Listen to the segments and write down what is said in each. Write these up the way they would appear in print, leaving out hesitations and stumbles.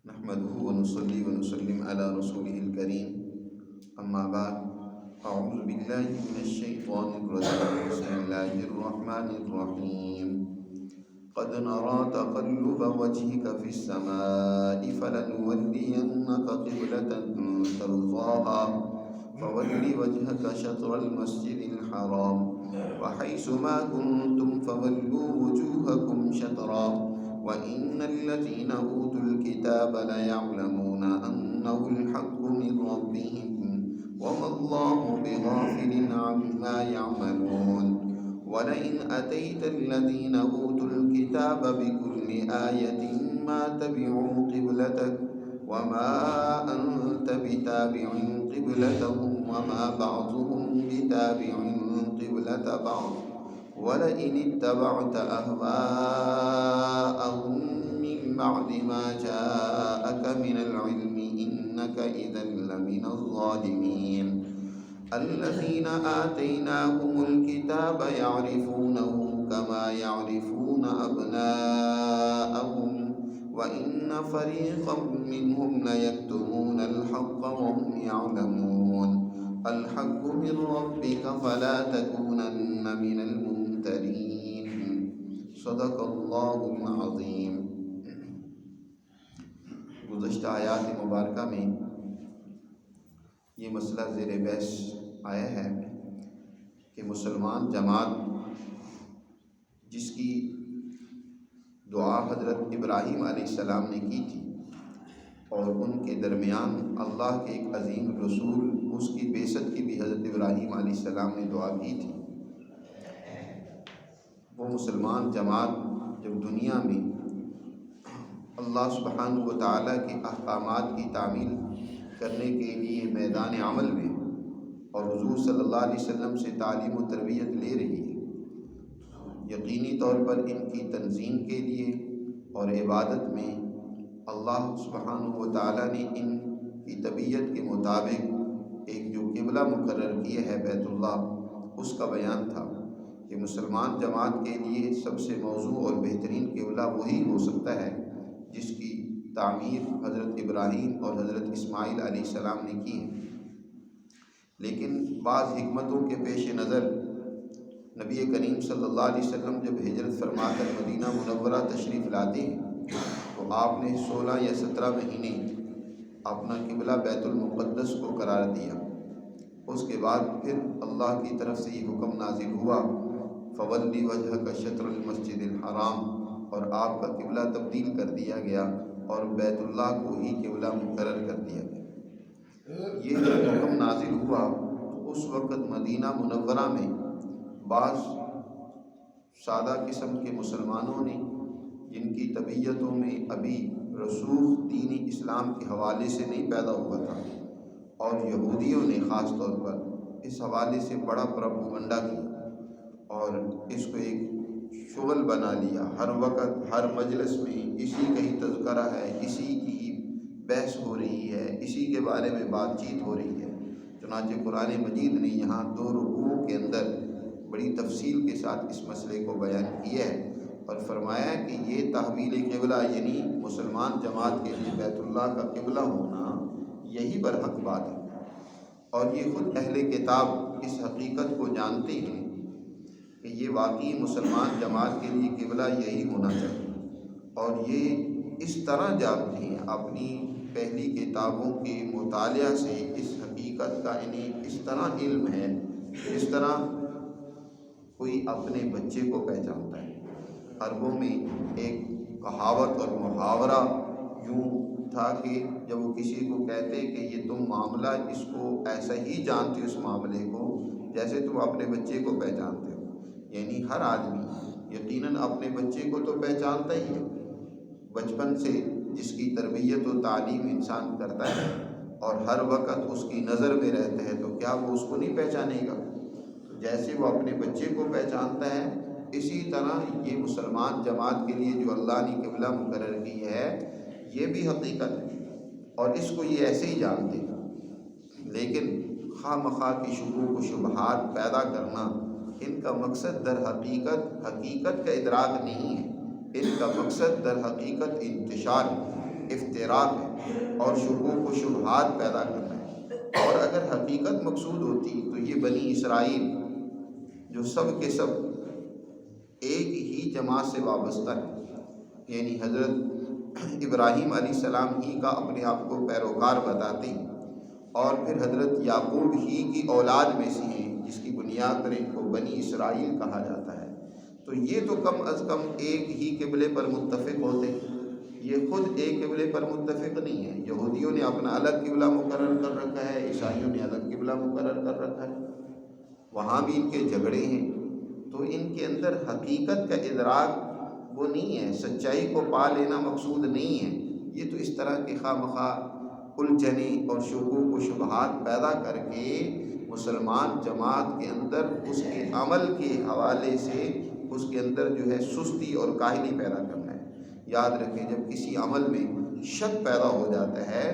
نحمده ونصلي ونسلم على رسوله الكريم أما بعد أعوذ بالله من الشيطان الرجيم بسم الله الرحمن الرحيم قد نرى تقلب وجهك في السماء فلنولينك قبلة ترضاها فول وجهك شطر المسجد الحرام وحيث ما كنتم فولوا وجوهكم شطرا وإن الذين أوتوا الكتاب ليعلمون أنه الحق من ربهم وما الله بغافل عما يعملون ولئن أتيت الذين أوتوا الكتاب بكل آية ما تبعوا قبلتك وما أنت بتابع قبلتهم وما بعضهم بتابع قبلة بعض ولئن اتبعت أهواءهم من بعد ما جاءك من العلم إنك إذا لمن الظالمين الذين آتيناهم الكتاب يعرفونه كما يعرفون أبناءهم وإن فريقا منهم ليكتمون الحق وهم يعلمون الحق من ربك فلا تكونن من الممترين صدق اللہ العظیم۔ گزشتہ آیات مبارکہ میں یہ مسئلہ زیر بحث آیا ہے کہ مسلمان جماعت جس کی دعا حضرت ابراہیم علیہ السلام نے کی تھی اور ان کے درمیان اللہ کے ایک عظیم رسول اس کی بعثت کی بھی حضرت ابراہیم علیہ السلام نے دعا کی تھی، وہ مسلمان جماعت جب دنیا میں اللہ سبحانہ و تعالیٰ کے احکامات کی تعمیل کرنے کے لیے میدان عمل میں اور حضور صلی اللہ علیہ وسلم سے تعلیم و تربیت لے رہی ہے، یقینی طور پر ان کی تنظیم کے لیے اور عبادت میں اللہ سبحانہ و تعالیٰ نے ان کی طبیعت کے مطابق ایک جو قبلہ مقرر کیا ہے بیت اللہ، اس کا بیان تھا کہ مسلمان جماعت کے لیے سب سے موزوں اور بہترین قبلہ وہی ہو سکتا ہے جس کی تعمیر حضرت ابراہیم اور حضرت اسماعیل علیہ السلام نے کی ہے۔ لیکن بعض حکمتوں کے پیش نظر نبی کریم صلی اللہ علیہ وسلم جب ہجرت فرما کر مدینہ منورہ تشریف لاتے ہیں تو آپ نے 16 یا 17 مہینے اپنا قبلہ بیت المقدس کو قرار دیا۔ اس کے بعد پھر اللہ کی طرف سے یہ حکم نازل ہوا فولی وجہک شطر المسجد الحرام، اور آپ کا قبلہ تبدیل کر دیا گیا اور بیت اللہ کو ہی قبلہ مقرر کر دیا گیا۔ یہ جب حکم نازل ہوا تو اس وقت مدینہ منورہ میں بعض سادہ قسم کے مسلمانوں نے جن کی طبیعتوں میں ابھی رسوخ دین اسلام کے حوالے سے نہیں پیدا ہوا تھا، اور یہودیوں نے خاص طور پر اس حوالے سے بڑا پروپیگنڈا کیا اور اس کو ایک شغل بنا لیا، ہر وقت ہر مجلس میں اسی کا ہی تذکرہ ہے، اسی کی بحث ہو رہی ہے، اسی کے بارے میں بات چیت ہو رہی ہے۔ چنانچہ قرآن مجید نے یہاں 2 رکوعوں کے اندر بڑی تفصیل کے ساتھ اس مسئلے کو بیان کیا ہے اور فرمایا کہ یہ تحویل قبلہ یعنی مسلمان جماعت کے لیے بیت اللہ کا قبلہ ہونا یہی برحق بات ہے، اور یہ خود اہل کتاب اس حقیقت کو جانتے ہیں کہ یہ واقعی مسلمان جماعت کے لیے قبلہ یہی ہونا چاہیے، اور یہ اس طرح جانتے ہیں اپنی پہلی کتابوں کے مطالعہ سے اس حقیقت کا انہیں اس طرح علم ہے جس طرح کوئی اپنے بچے کو پہچانتا ہے۔ عربوں میں ایک کہاوت اور محاورہ یوں تھا کہ جب وہ کسی کو کہتے کہ یہ تم معاملہ اس کو ایسا ہی جانتے ہو، اس معاملے کو جیسے تم اپنے بچے کو پہچانتے ہو، یعنی ہر آدمی یقیناً اپنے بچے کو تو پہچانتا ہی ہے، بچپن سے جس کی تربیت و تعلیم انسان کرتا ہے اور ہر وقت اس کی نظر میں رہتا ہے تو کیا وہ اس کو نہیں پہچانے گا؟ جیسے وہ اپنے بچے کو پہچانتا ہے اسی طرح یہ مسلمان جماعت کے لیے جو اللہ نے قبلہ مقرر کی ہے یہ بھی حقیقت ہے، اور اس کو یہ ایسے ہی جانتے ہیں، لیکن خواہ مخواہ کی شکوک و شبہات پیدا کرنا ان کا مقصد در حقیقت کا ادراک نہیں ہے، ان کا مقصد در حقیقت انتشار ہے۔ افتراق ہے اور شکوک و شبہات پیدا کرنا ہے۔ اور اگر حقیقت مقصود ہوتی تو یہ بنی اسرائیل جو سب کے سب ایک ہی جماعت سے وابستہ ہے، یعنی حضرت ابراہیم علیہ السلام ہی کا اپنے آپ کو پیروکار بتاتے ہیں، اور پھر حضرت یعقوب ہی کی اولاد میں سے ہیں جس کی بنیاد پر ان کو بنی اسرائیل کہا جاتا ہے، تو یہ تو کم از کم ایک ہی قبلے پر متفق ہوتے۔ یہ خود ایک قبلے پر متفق نہیں ہے، یہودیوں نے اپنا الگ قبلہ مقرر کر رکھا ہے، عیسائیوں نے الگ قبلہ مقرر کر رکھا ہے، وہاں بھی ان کے جھگڑے ہیں۔ تو ان کے اندر حقیقت کا ادراک وہ نہیں ہے، سچائی کو پا لینا مقصود نہیں ہے، یہ تو اس طرح کے خواہ مخواہ الجھنے اور شکوک و شبہات پیدا کر کے مسلمان جماعت کے اندر اس کے عمل کے حوالے سے اس کے اندر جو ہے سستی اور کاہلی پیدا کرنا ہے۔ یاد رکھیں، جب کسی عمل میں شک پیدا ہو جاتا ہے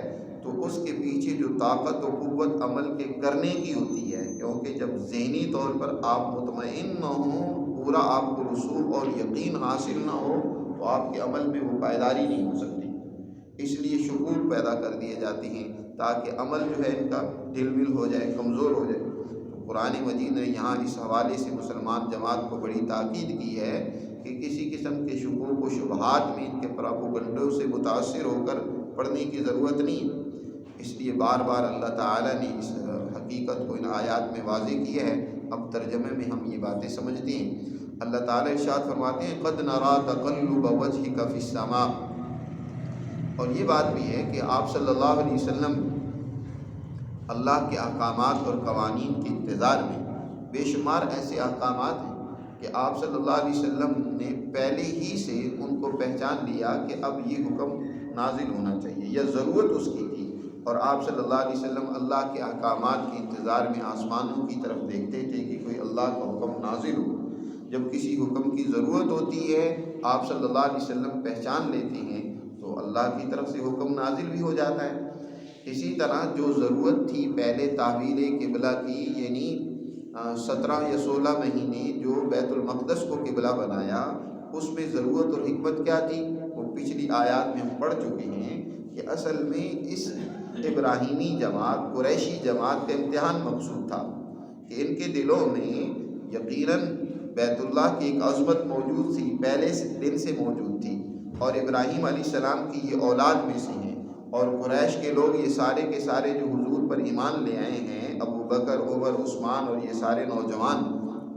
تو اس کے پیچھے جو طاقت و قوت عمل کے کرنے کی ہوتی ہے، کیونکہ جب ذہنی طور پر آپ مطمئن نہ ہوں، پورا آپ کو رسوخ اور یقین حاصل نہ ہو، تو آپ کے عمل میں وہ پائیداری نہیں ہو سکتی۔ اس لیے شکوک پیدا کر دیے جاتے ہیں تاکہ عمل جو ہے ان کا ڈھل مل ہو جائے، کمزور ہو جائے۔ تو قرآن مجید نے یہاں اس حوالے سے مسلمان جماعت کو بڑی تاکید کی ہے کہ کسی قسم کے شکوک و شبہات میں ان کے پراپوگنڈوں سے متاثر ہو کر پڑھنے کی ضرورت نہیں۔ اس لیے بار بار اللہ تعالیٰ نے اس حقیقت کو ان آیات میں واضح کیا ہے۔ اب ترجمے میں ہم یہ باتیں سمجھتے ہیں۔ اللہ تعالیٰ ارشاد فرماتے ہیں قد نرا تقلب وجهک فی السماء، اور یہ بات بھی ہے کہ آپ صلی اللہ علیہ وسلم اللہ کے احکامات اور قوانین کے انتظار میں بے شمار ایسے احکامات ہیں کہ آپ صلی اللہ علیہ وسلم نے پہلے ہی سے ان کو پہچان لیا کہ اب یہ حکم نازل ہونا چاہیے یا ضرورت اس کی تھی، اور آپ صلی اللہ علیہ وسلم اللہ کے احکامات کے انتظار میں آسمانوں کی طرف دیکھتے تھے کہ کوئی اللہ کا حکم نازل ہو۔ جب کسی حکم کی ضرورت ہوتی ہے آپ صلی اللہ علیہ وسلم پہچان لیتے ہیں تو اللہ کی طرف سے حکم نازل بھی ہو جاتا ہے۔ اسی طرح جو ضرورت تھی پہلے تحویل قبلہ کی، یعنی 17 یا 16 مہینے جو بیت المقدس کو قبلہ بنایا، اس میں ضرورت اور حکمت کیا تھی وہ پچھلی آیات میں ہم پڑھ چکے ہیں کہ اصل میں اس ابراہیمی جماعت، قریشی جماعت کا امتحان مقصود تھا کہ ان کے دلوں میں یقیناً بیت اللہ کی ایک عظمت موجود تھی، پہلے سے دن سے موجود تھی، اور ابراہیم علیہ السلام کی یہ اولاد میں سے ہیں، اور قریش کے لوگ یہ سارے کے سارے جو حضور پر ایمان لے آئے ہیں، ابو بکر، عمر، عثمان اور یہ سارے نوجوان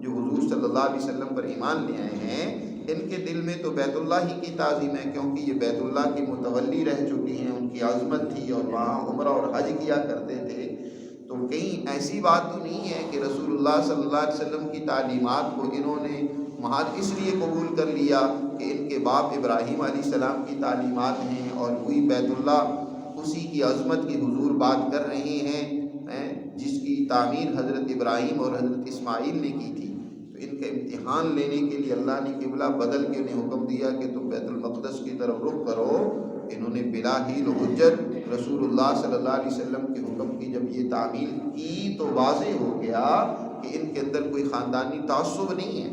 جو حضور صلی اللہ علیہ وسلم پر ایمان لے آئے ہیں، ان کے دل میں تو بیت اللہ ہی کی تعظیم ہے، کیونکہ یہ بیت اللہ کی متولی رہ چکی ہیں، ان کی عظمت تھی اور وہاں عمرہ اور حج کیا کرتے تھے۔ تو کہیں ایسی بات تو نہیں ہے کہ رسول اللہ صلی اللہ علیہ وسلم کی تعلیمات کو انہوں نے محض اس لیے قبول کر لیا کہ ان کے باپ ابراہیم علیہ السلام کی تعلیمات ہیں اور کوئی بیت اللہ اسی کی عظمت کی حضور بات کر رہے ہیں جس کی تعمیر حضرت ابراہیم اور حضرت اسماعیل نے کی تھی۔ تو ان کا امتحان لینے کے لیے اللہ نے قبلہ بدل کے انہیں حکم دیا کہ تم بیت المقدس کی طرف رخ کرو۔ انہوں نے بلا حیل و حجت رسول اللہ صلی اللہ علیہ وسلم کے حکم کی جب یہ تعمیل کی تو واضح ہو گیا کہ ان کے اندر کوئی خاندانی تعصب نہیں ہے،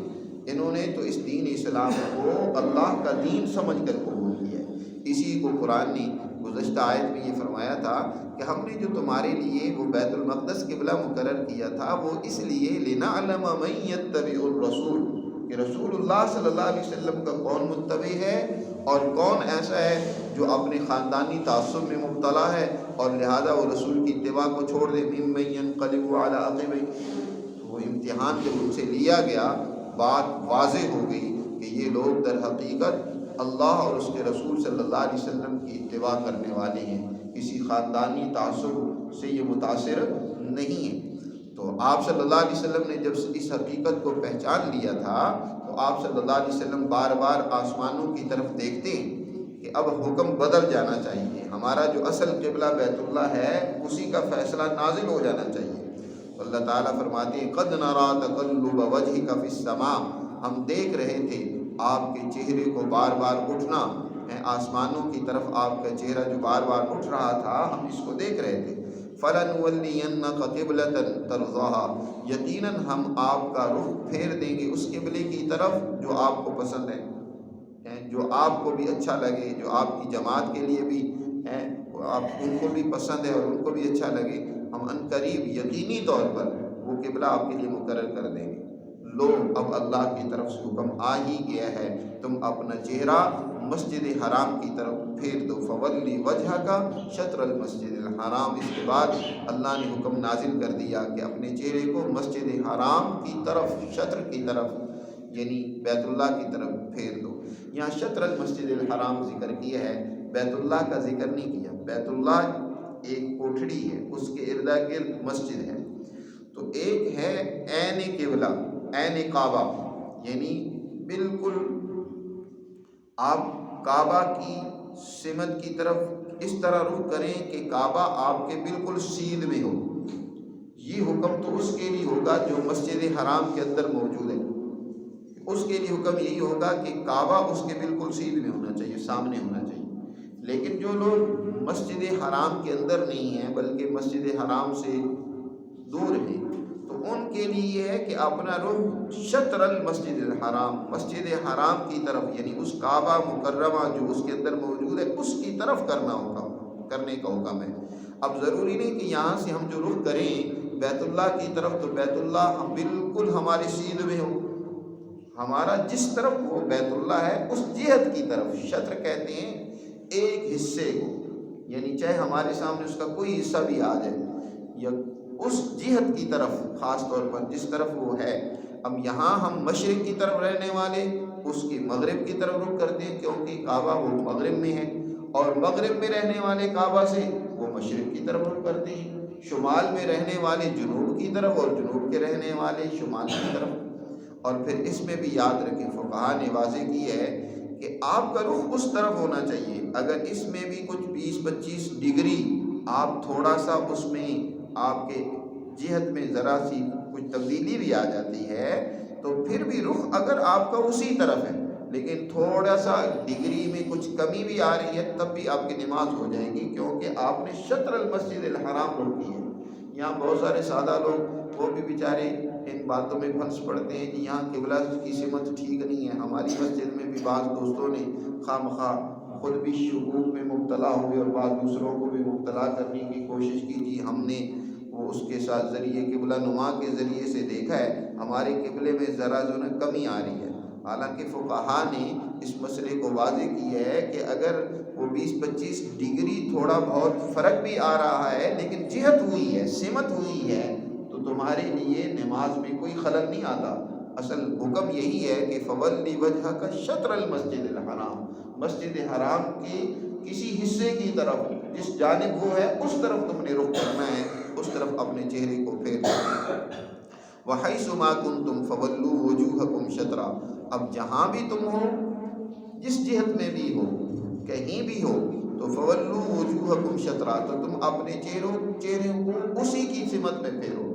انہوں نے تو اس دین اسلام کو اللہ کا دین سمجھ کر قبول کیا ہے۔ اسی کو قرآن نے گزشتہ آیت میں یہ فرمایا تھا کہ ہم نے جو تمہارے لیے وہ بیت المقدس قبلہ مقرر کیا تھا وہ اس لیے لنعلم من یتبع الرسول، کہ رسول اللہ صلی اللہ علیہ وسلم کا کون متبع ہے اور کون ایسا ہے جو اپنے خاندانی تعصب میں مبتلا ہے اور لہذا وہ رسول کی اتباع کو چھوڑ دے۔ ممن ینقلب علی عقبیہ، وہ امتحان جب ان سے لیا گیا بات واضح ہو گئی کہ یہ لوگ در حقیقت اللہ اور اس کے رسول صلی اللہ علیہ وسلم کی اتباع کرنے والے ہیں، کسی خاندانی تعصب سے یہ متاثر نہیں ہیں۔ تو آپ صلی اللہ علیہ وسلم نے جب اس حقیقت کو پہچان لیا تھا تو آپ صلی اللہ علیہ وسلم بار بار آسمانوں کی طرف دیکھتے ہیں کہ اب حکم بدل جانا چاہیے، ہمارا جو اصل قبلہ بیت اللہ ہے اسی کا فیصلہ نازل ہو جانا چاہیے۔ تو اللہ تعالیٰ فرماتے ہیں قد نرا تقلب وجهک فی السماء، ہم دیکھ رہے تھے آپ کے چہرے کو بار بار اٹھنا، آسمانوں کی طرف آپ کا چہرہ جو بار بار اٹھ رہا تھا ہم اس کو دیکھ رہے تھے۔ فَلَنُوَلِّيَنَّكَ قِبْلَةً تَرْضَاهَا، یقیناً ہم آپ کا رخ پھیر دیں گے اس قبلے کی طرف جو آپ کو پسند ہے، جو آپ کو بھی اچھا لگے، جو آپ کی جماعت کے لیے بھی آپ ان کو بھی پسند ہے اور ان کو بھی اچھا لگے، ہم ان قریب یقینی طور پر وہ قبلہ آپ کے لیے مقرر کر دیں گے۔ لو اب اللہ کی طرف سے حکم آ ہی گیا ہے، تم اپنا چہرہ مسجد حرام کی طرف پھیر دو، فولی وجہ کا شطر المسجد الحرام۔ اس کے بعد اللہ نے حکم نازل کر دیا کہ اپنے چہرے کو مسجد حرام کی طرف، شطر کی طرف یعنی بیت اللہ کی طرف پھیر دو۔ یہاں شطر المسجد الحرام ذکر کیا ہے، بیت اللہ کا ذکر نہیں کیا۔ بیت اللہ ایک کوٹھڑی ہے، اس کے ارد گرد مسجد ہے۔ تو ایک ہے عین قبلہ، عین کعبہ، یعنی بالکل آپ کعبہ کی سمت کی طرف اس طرح رخ کریں کہ کعبہ آپ کے بالکل سیدھ میں ہو۔ یہ حکم تو اس کے لیے ہوگا جو مسجد حرام کے اندر موجود ہے، اس کے لیے حکم یہی ہوگا کہ کعبہ اس کے بالکل سیدھ میں ہونا چاہیے، سامنے ہونا چاہیے۔ لیکن جو لوگ مسجد حرام کے اندر نہیں ہیں بلکہ مسجد حرام سے دور ہیں، تو ان کے لیے یہ ہے کہ اپنا رخ شطر المسجد الحرام، مسجد حرام کی طرف یعنی اس کعبہ مکرمہ جو اس کے اندر موجود ہے اس کی طرف کرنے کا حکم ہے۔ اب ضروری نہیں کہ یہاں سے ہم جو رخ کریں بیت اللہ کی طرف تو بیت اللہ بالکل ہمارے سیدھ میں ہو، ہمارا جس طرف وہ بیت اللہ ہے اس جہت کی طرف، شطر کہتے ہیں ایک حصے کو، یعنی چاہے ہمارے سامنے اس کا کوئی حصہ بھی آ جائے یا اس جہت کی طرف، خاص طور پر جس طرف وہ ہے۔ اب یہاں ہم مشرق کی طرف رہنے والے اس کی مغرب کی طرف رخ کرتے ہیں کیونکہ کعبہ وہ مغرب میں ہے، اور مغرب میں رہنے والے کعبہ سے وہ مشرق کی طرف رخ کرتے ہیں، شمال میں رہنے والے جنوب کی طرف اور جنوب کے رہنے والے شمال کی طرف۔ اور پھر اس میں بھی یاد رکھیں، فقہا نے واضح کی ہے کہ آپ کا رخ اس طرف ہونا چاہیے۔ اگر اس میں بھی کچھ 20-25 ڈگری آپ تھوڑا سا اس میں آپ کے جہت میں ذرا سی کچھ تبدیلی بھی آ جاتی ہے تو پھر بھی رخ اگر آپ کا اسی طرف ہے لیکن تھوڑا سا ڈگری میں کچھ کمی بھی آ رہی ہے تب بھی آپ کی نماز ہو جائے گی، کیونکہ آپ نے شطر المسجد الحرام رخ کی ہے۔ یہاں بہت سارے سادہ لوگ وہ بھی بیچارے ان باتوں میں پھنس پڑتے ہیں کہ یہاں قبلہ کی سمت ٹھیک نہیں ہے۔ ہماری مسجد میں بھی بعض دوستوں نے خواہ مخواہ خود بھی شکوک میں مبتلا ہوئے اور بعض دوسروں کو بھی مبتلا کرنے کی کوشش کی تھی۔ ہم نے وہ اس کے ساتھ ذریعے قبلہ نما کے ذریعے سے دیکھا ہے، ہمارے قبلے میں ذرا جو نا کمی آ رہی ہے۔ حالانکہ فقہا نے اس مسئلے کو واضح کیا ہے کہ اگر وہ 20-25 ڈگری تھوڑا بہت فرق بھی آ رہا ہے لیکن جہت ہوئی ہے، سمت ہوئی ہے، تو تمہارے لیے نماز میں کوئی خلل نہیں آتا۔ اصل حکم یہی ہے کہ فولی وجہ کا شطر المسجد الحرام، مسجد حرام کے کسی حصے کی طرف جس جانب وہ ہے اس طرف تم نے رخ کرنا ہے، اس طرف اپنے چہرے کو پھیرنا ہے۔ وَحَيْثُ مَا كُنْتُمْ فَوَلُّوا وُجُوهَكُمْ شَطْرًا، اب جہاں بھی تم ہو، جس جہت میں بھی ہو، کہیں بھی ہو، تو فَوَلُّوا وُجُوهَكُمْ شَطْرًا، تو تم اپنے چہروں کو اسی کی سمت میں پھیرو،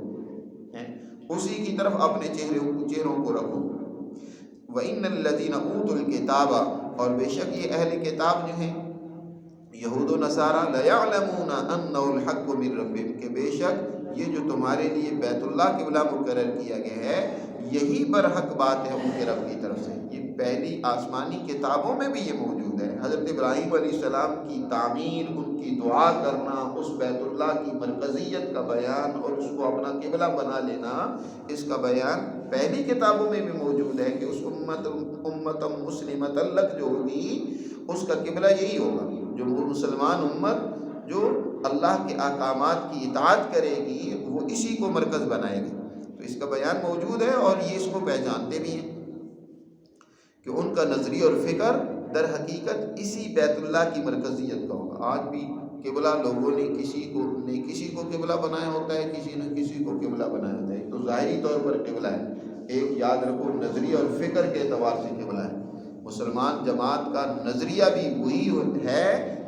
اسی کی طرف اپنے چہروں کو رکھو۔ وَإِنَّ الَّذِينَ أُوتُوا الْكِتَابَ، اور بے شک یہ اہل کتاب جو ہیں یہود و نصارہ، لَيَعْلَمُونَ أَنَّهُ الْحَقُّ مِن رَّبِّهِمْ، کہ بے شک یہ جو تمہارے لیے بیت اللہ قبلہ مقرر کیا گیا ہے یہی برحق بات ہے ان کے رب کی طرف سے۔ یہ پہلی آسمانی کتابوں میں بھی یہ موجود ہے۔ حضرت ابراہیم علیہ السلام کی تعمیر، ان کی دعا کرنا، اس بیت اللہ کی مرکزیت کا بیان اور اس کو اپنا قبلہ بنا لینا، اس کا بیان پہلی کتابوں میں بھی موجود ہے کہ اس امت مسلمۃ لک جو ہوگی اس کا قبلہ یہی ہوگا۔ جو مسلمان امت جو اللہ کے احکامات کی اطاعت کرے گی وہ اسی کو مرکز بنائے گی، تو اس کا بیان موجود ہے اور یہ اس کو پہچانتے بھی ہیں کہ ان کا نظریہ اور فکر در حقیقت اسی بیت اللہ کی مرکزیت کا ہوگا۔ آج بھی قبلہ لوگوں نے کسی کو قبلہ بنایا ہوتا ہے، کسی نے کسی کو قبلہ بنایا ہوتا ہے، تو ظاہری طور پر قبلہ ہے، ایک یاد رکھو نظریہ اور فکر کے اعتبار سے قبلہ ہے۔ مسلمان جماعت کا نظریہ بھی وہی ہے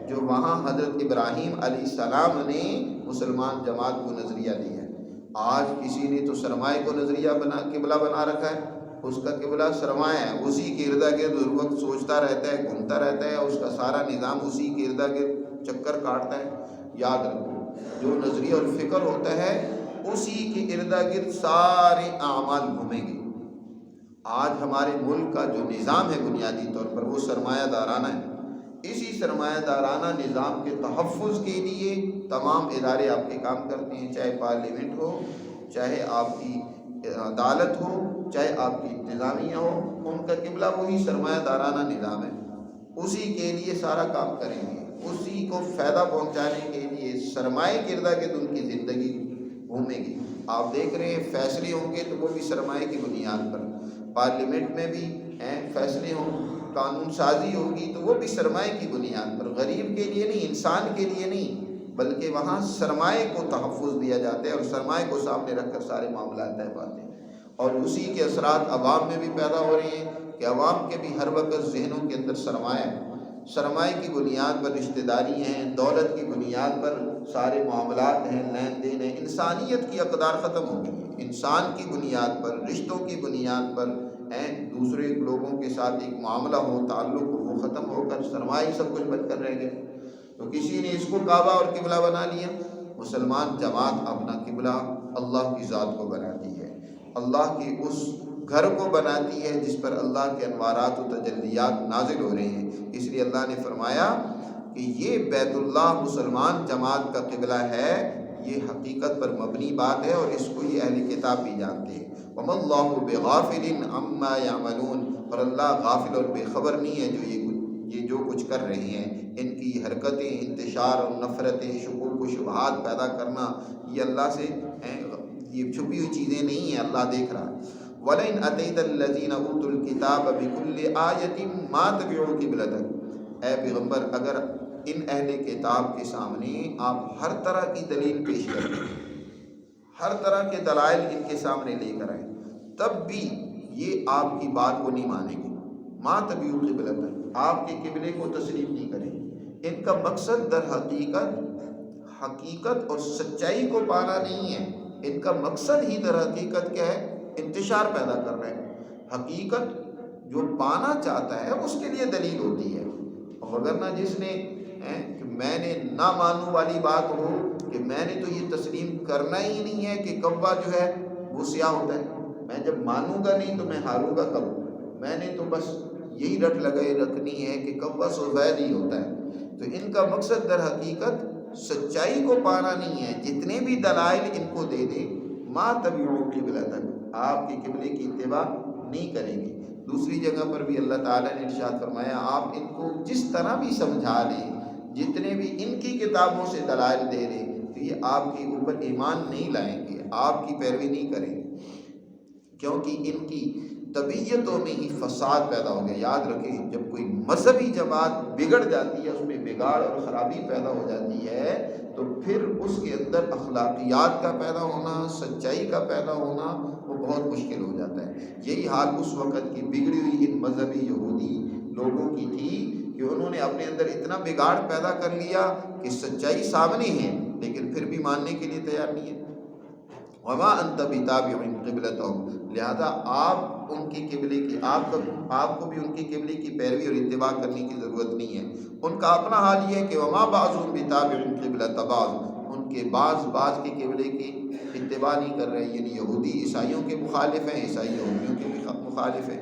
جو وہاں حضرت ابراہیم علیہ السلام نے مسلمان جماعت کو نظریہ دیا ہے۔ آج کسی نے تو سرمایہ کو نظریہ قبلہ بنا رکھا ہے، اس کا قبلہ سرمایہ ہے، اسی کے ارد گرد ہر وقت سوچتا رہتا ہے، گھومتا رہتا ہے، اس کا سارا نظام اسی کے ارد گرد چکر کاٹتا ہے۔ یاد رکھو جو نظریہ اور فکر ہوتا ہے اسی کے ارد گرد سارے اعمال گھومیں گے، آج ہمارے ملک کا جو نظام ہے بنیادی طور پر وہ سرمایہ دارانہ ہے. اسی سرمایہ دارانہ نظام کے تحفظ کے لیے تمام ادارے آپ کے کام کرتے ہیں، چاہے پارلیمنٹ ہو، چاہے آپ کی عدالت ہو، چاہے آپ کی انتظامیہ ہو. ان کا قبلہ وہی سرمایہ دارانہ نظام ہے. اسی کے لیے سارا کام کریں گے، اسی کو فائدہ پہنچانے کے لیے سرمایہ کردہ کے ان کی زندگی گھومے گی. آپ دیکھ رہے ہیں فیصلے ہوں گے تو وہ بھی سرمایہ کی بنیاد پر. پارلیمنٹ میں بھی فیصلے ہوں، قانون سازی ہوگی تو وہ بھی سرمایہ کی بنیاد پر، غریب کے لیے نہیں، انسان کے لیے نہیں، بلکہ وہاں سرمایہ کو تحفظ دیا جاتا ہے اور سرمایہ کو سامنے رکھ کر سارے معاملات طے پاتے ہیں. اور اسی کے اثرات عوام میں بھی پیدا ہو رہے ہیں کہ عوام کے بھی ہر وقت ذہنوں کے اندر سرمایہ ہے. سرمایہ کی بنیاد پر رشتہ داری ہیں، دولت کی بنیاد پر سارے معاملات ہیں، لین دین ہیں. انسانیت کی اقدار ختم ہو گئی ہے. انسان کی بنیاد پر، رشتوں کی بنیاد پر دوسرے لوگوں کے ساتھ ایک معاملہ ہو، تعلق ہو، وہ ختم ہو کر سرمایہ سب کچھ بن کر رہ گئے. تو کسی نے اس کو کعبہ اور قبلہ بنا لیا. مسلمان جماعت اپنا قبلہ اللہ کی ذات کو بناتی ہے، اللہ کی اس گھر کو بناتی ہے جس پر اللہ کے انوارات و تجلیات نازل ہو رہے ہیں. اس لیے اللہ نے فرمایا کہ یہ بیت اللہ مسلمان جماعت کا قبلہ ہے. یہ حقیقت پر مبنی بات ہے اور اس کو یہ اہل کتاب بھی جانتے ہیں. وَمَا اللَّهُ بِغَافِلٍ عَمَّا يَعْمَلُونَ، اور اللہ غافل اور بے خبر نہیں ہے جو کچھ کر رہے ہیں. ان کی حرکتیں، انتشار اور نفرتیں، شکوک و شبہات پیدا کرنا، یہ اللہ سے یہ چھپی ہوئی چیزیں نہیں ہیں، اللہ دیکھ رہا. وَلَئِنْ أَتَيْتَ الَّذِينَ أُوتُوا الْكِتَابَ بِكُلِّ آيَةٍ مَا تَبِعُوا قِبْلَتَكَ، اے پیغمبر اگر ان اہل کتاب کے سامنے آپ ہر طرح کی دلیل پیش کریں، ہر طرح کے دلائل ان کے سامنے لے کر آئیں، تب بھی یہ آپ کی بات کو نہیں مانیں گے. ما تبیو قبلتک، آپ کے قبلے کو تسلیم نہیں کریں گے. ان کا مقصد در حقیقت اور سچائی کو پانا نہیں ہے. ان کا مقصد ہی در حقیقت کیا ہے؟ انتشار پیدا کر رہے ہیں. حقیقت جو پانا چاہتا ہے اس کے لیے دلیل ہوتی ہے. وگرنہ جس نے کہ میں نے نہ مانو والی بات ہو کہ میں نے تو یہ تسلیم کرنا ہی نہیں ہے کہ کعبہ جو ہے وہ سیاہ ہوتا ہے، میں جب مانوں گا نہیں تو میں ہاروں گا کب؟ میں نے تو بس یہی رٹ لگائی رکھنی ہے کہ کعبہ سفید ہی ہوتا ہے. تو ان کا مقصد در حقیقت سچائی کو پانا نہیں ہے. جتنے بھی دلائل ان کو دے دیں، ما تبعوا قبلتک، آپ کے قبلے کی اتباع نہیں کریں گے. دوسری جگہ پر بھی اللہ تعالیٰ نے ارشاد فرمایا آپ ان کو جس طرح بھی سمجھا لیں، جتنے بھی ان کی کتابوں سے دلائل دے دیں، تو یہ آپ کے اوپر ایمان نہیں لائیں گے، آپ کی پیروی نہیں کریں گے، کیونکہ ان کی طبیعتوں میں ہی فساد پیدا ہو گیا. یاد رکھیں جب کوئی مذہبی جماعت بگڑ جاتی ہے، اس میں بگاڑ اور خرابی پیدا ہو جاتی ہے، تو پھر اس کے اندر اخلاقیات کا پیدا ہونا، سچائی کا پیدا ہونا وہ بہت مشکل ہو جاتا ہے. یہی حال اس وقت کی بگڑی ہوئی ان مذہبی یہودی لوگوں کی تھی کہ انہوں نے اپنے اندر اتنا بگاڑ پیدا کر لیا کہ سچائی سامنے ہے لیکن پھر بھی ماننے کے لیے تیار نہیں ہے. وما انت بتابع قبلتهم، لہذا آپ ان کی قبلے کی آپ کو بھی ان کی قبلے کی پیروی اور اتباع کرنے کی ضرورت نہیں ہے. ان کا اپنا حال یہ ہے کہ وما بعضهم بتابع قبلۃ بعض، ان کے بعض کے قبلے کی اتباع نہیں کر رہے، یعنی یہودی عیسائیوں کے مخالف ہیں، عیسائی یہودیوں کے مخالف ہیں.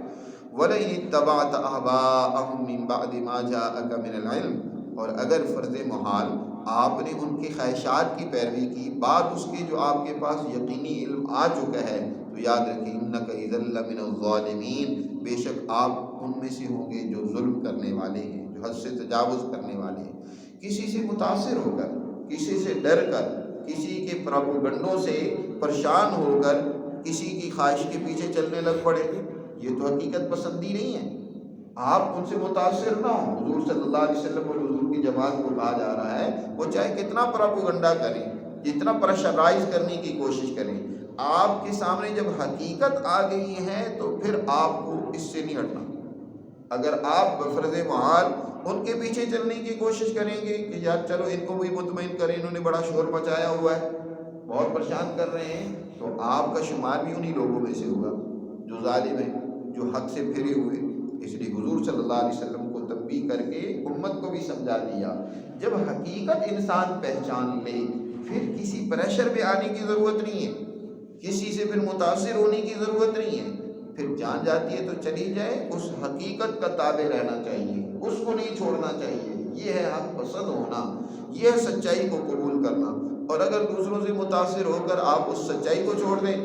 وَلَئِنِ اتَّبَعْتَ أَهْوَاءَهُم مِّن بَعْدِ مَا جَاءَكَ مِنَ الْعِلْمِ، اور اگر فرض محال آپ نے ان کی خواہشات کی پیروی کی بعد اس کے جو آپ کے پاس یقینی علم آ چکا ہے، تو یاد رکھیں اِنَّكَ إِذًا لَّمِنَ الظَّالِمِينَ، بے شک آپ ان میں سے ہوں گے جو ظلم کرنے والے ہیں، جو حد سے تجاوز کرنے والے ہیں. کسی سے متاثر ہو کر، کسی سے ڈر کر، کسی کے پروپیگنڈوں سے پریشان ہو کر کسی کی خواہش کے پیچھے چلنے لگ پڑے، یہ تو حقیقت پسندی نہیں ہے. آپ ان سے متاثر نہ ہوں. حضور صلی اللہ علیہ وسلم اور حضور کی جماعت کو کہا جا رہا ہے وہ چاہے کتنا پروپیگنڈا کریں، جتنا پریشرائز کرنے کی کوشش کریں، آپ کے سامنے جب حقیقت آ گئی ہے تو پھر آپ کو اس سے نہیں ہٹنا. اگر آپ بفرض محال ان کے پیچھے چلنے کی کوشش کریں گے کہ یار چلو ان کو بھی مطمئن کریں، انہوں نے بڑا شور مچایا ہوا ہے، بہت پریشان کر رہے ہیں، تو آپ کا شمار بھی انہی لوگوں میں سے ہوگا جو ظالم ہیں، جو حق سے پھرے ہوئے. اس لیے حضور صلی اللہ علیہ وسلم کو تنبیہ کر کے امت کو بھی سمجھا دیا. جب حقیقت انسان پہچان لے پھر کسی پریشر میں آنے کی ضرورت نہیں ہے، کسی سے پھر متاثر ہونے کی ضرورت نہیں ہے. پھر جان جاتی ہے تو چلی جائے، اس حقیقت کا تابع رہنا چاہیے، اس کو نہیں چھوڑنا چاہیے۔ یہ ہے حق پسند ہونا، یہ ہے سچائی کو قبول کرنا۔ اور اگر دوسروں سے متاثر ہو کر آپ اس سچائی کو چھوڑ دیں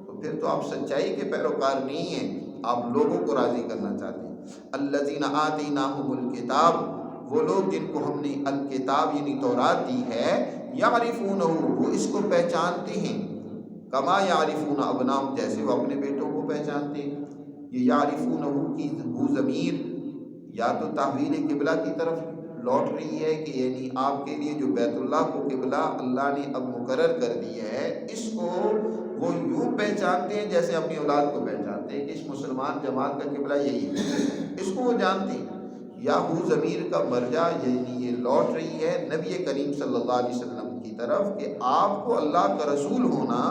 تو پھر تو آپ سچائی کے پیروکار نہیں ہیں، آپ لوگوں کو راضی کرنا چاہتے ہیں۔ الذین آتیناہم الکتاب، وہ لوگ جن کو ہم نے الکتاب یعنی تورات دی ہے، یعرفونہ، وہ اس کو پہچانتے ہیں، کما یعرفون ابناہم، جیسے وہ اپنے بیٹوں کو پہچانتے ہیں۔ یہ یعرفونہ کی وہ ضمیر یا تو تحویل قبلہ کی طرف لوٹ رہی ہے کہ یعنی آپ کے لیے جو بیت اللہ کو قبلہ اللہ نے اب مقرر کر دیا ہے، اس کو وہ یوں پہچانتے ہیں جیسے اپنی اولاد کو پہچانتے ہیں کہ اس مسلمان جماعت کا قبلہ یہی ہے، اس کو وہ جانتے ہیں۔ یا ہو ضمیر کا مرجع یعنی یہ لوٹ رہی ہے نبی کریم صلی اللہ علیہ وسلم کی طرف کہ آپ کو اللہ کا رسول ہونا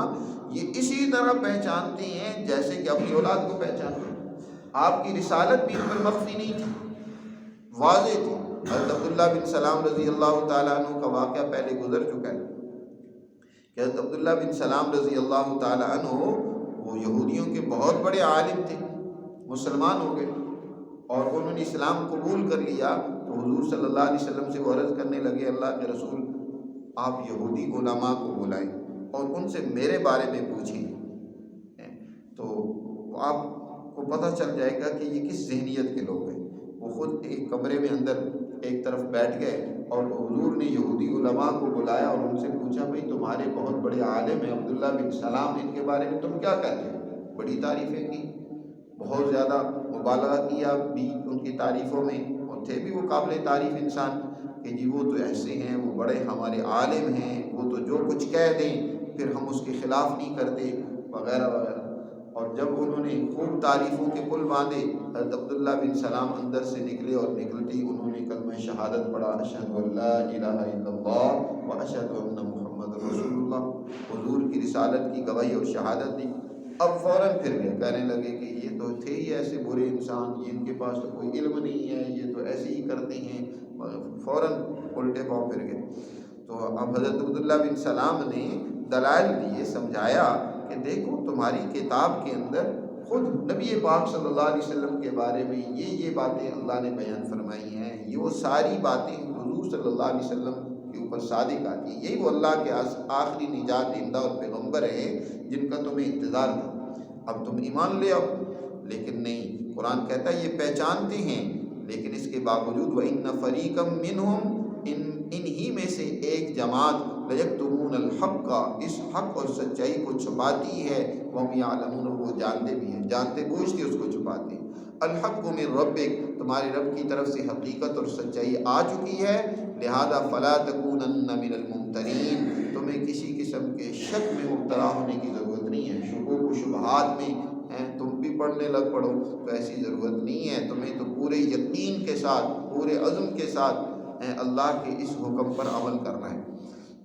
یہ اسی طرح پہچانتے ہیں جیسے کہ اپنی اولاد کو پہچانتے ہیں۔ آپ کی رسالت بھی ان پر مخفی نہیں تھی، واضح تھی۔ حضرت عبداللہ بن سلام رضی اللہ تعالیٰ عنہ کا واقعہ پہلے گزر چکا ہے کہ حضرت عبداللہ بن سلام رضی اللہ تعالیٰ عنہ وہ یہودیوں کے بہت بڑے عالم تھے، مسلمان ہو گئے اور انہوں نے اسلام قبول کر لیا تو حضور صلی اللہ علیہ وسلم سے وہ عرض کرنے لگے، اللہ کے رسول آپ یہودی علماء کو بلائیں اور ان سے میرے بارے میں پوچھیں تو آپ کو پتہ چل جائے گا کہ یہ کس ذہنیت کے لوگ ہیں۔ وہ خود ایک کمرے میں اندر ایک طرف بیٹھ گئے اور حضور نے یہودی علماء کو بلایا اور ان سے پوچھا، بھئی تمہارے بہت بڑے عالم ہیں عبداللہ بن سلام، ان کے بارے میں تم کیا کہتے ہو؟ بڑی تعریفیں کی، بہت زیادہ مبالغہ کیا بھی ان کی تعریفوں میں، اور تھے بھی وہ قابل تعریف انسان کہ جی وہ تو ایسے ہیں، وہ بڑے ہمارے عالم ہیں، وہ تو جو کچھ کہہ دیں پھر ہم اس کے خلاف نہیں کرتے وغیرہ وغیرہ۔ اور جب انہوں نے خوب تعریفوں کے پل باندھے، حضرت عبداللہ بن سلام اندر سے نکلے اور نکلتی انہوں نے کلمہ شہادت پڑھا، اشہد ان لا الہ الا اللہ و اشہد ان محمد رسول اللہ، حضور کی رسالت کی گواہی اور شہادت دی۔ اب فوراً پھر گئے، کہنے لگے کہ یہ تو تھے ہی ایسے برے انسان، ان کے پاس تو کوئی علم نہیں ہے، یہ تو ایسے ہی کرتے ہیں، فوراً الٹے پاؤں پھر گئے۔ تو اب حضرت عبداللہ بن سلام نے دلائل دیے، سمجھایا کہ دیکھو تمہاری کتاب کے اندر خود نبی پاک صلی اللہ علیہ وسلم کے بارے میں یہ باتیں اللہ نے بیان فرمائی ہیں، یہ وہ ساری باتیں حضور صلی اللہ علیہ وسلم کے اوپر صادق آتی ہیں، یہی وہ اللہ کے آخری نجات دہندہ اور پیغمبر ہیں جن کا تمہیں انتظار تھا، اب تم ایمان لے آؤ۔ لیکن نہیں، قرآن کہتا ہے یہ پہچانتے ہیں لیکن اس کے باوجود وَإِنَّ فَرِيقًا مِّنْهُمْ، انہی میں سے ایک جماعت لَيَكْتُمُونَ الْحَقَّ، اس حق اور سچائی کو چھپاتی ہے، وَهُمْ يَعْلَمُونَ، وہ جانتے بھی ہیں، جانتے بوجھتے اس کو چھپاتے ہیں۔ الْحَقُّ مِنْ رَبِّكَ، تمہارے رب کی طرف سے حقیقت اور سچائی آ چکی ہے، لہذا فَلَا تَكُونَنَّ مِنَ الْمُمْتَرِينَ، تمہیں کسی قسم کے شک میں مبتلا ہونے کی ضرورت نہیں ہے، شکوک و شبہات میں تم بھی پڑھنے لگ پڑو تو ایسی ضرورت نہیں ہے، تمہیں تو پورے یقین کے ساتھ، پورے عزم کے ساتھ اللہ کے اس حکم پر عمل کرنا ہے۔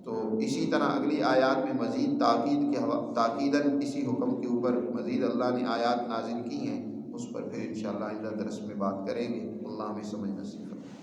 تو اسی طرح اگلی آیات میں مزید تاکیداً اسی حکم کے اوپر مزید اللہ نے آیات نازل کی ہیں، اس پر پھر انشاءاللہ آئندہ درس میں بات کریں گے۔ اللہ ہمیں سمجھ نصیب فرمائے۔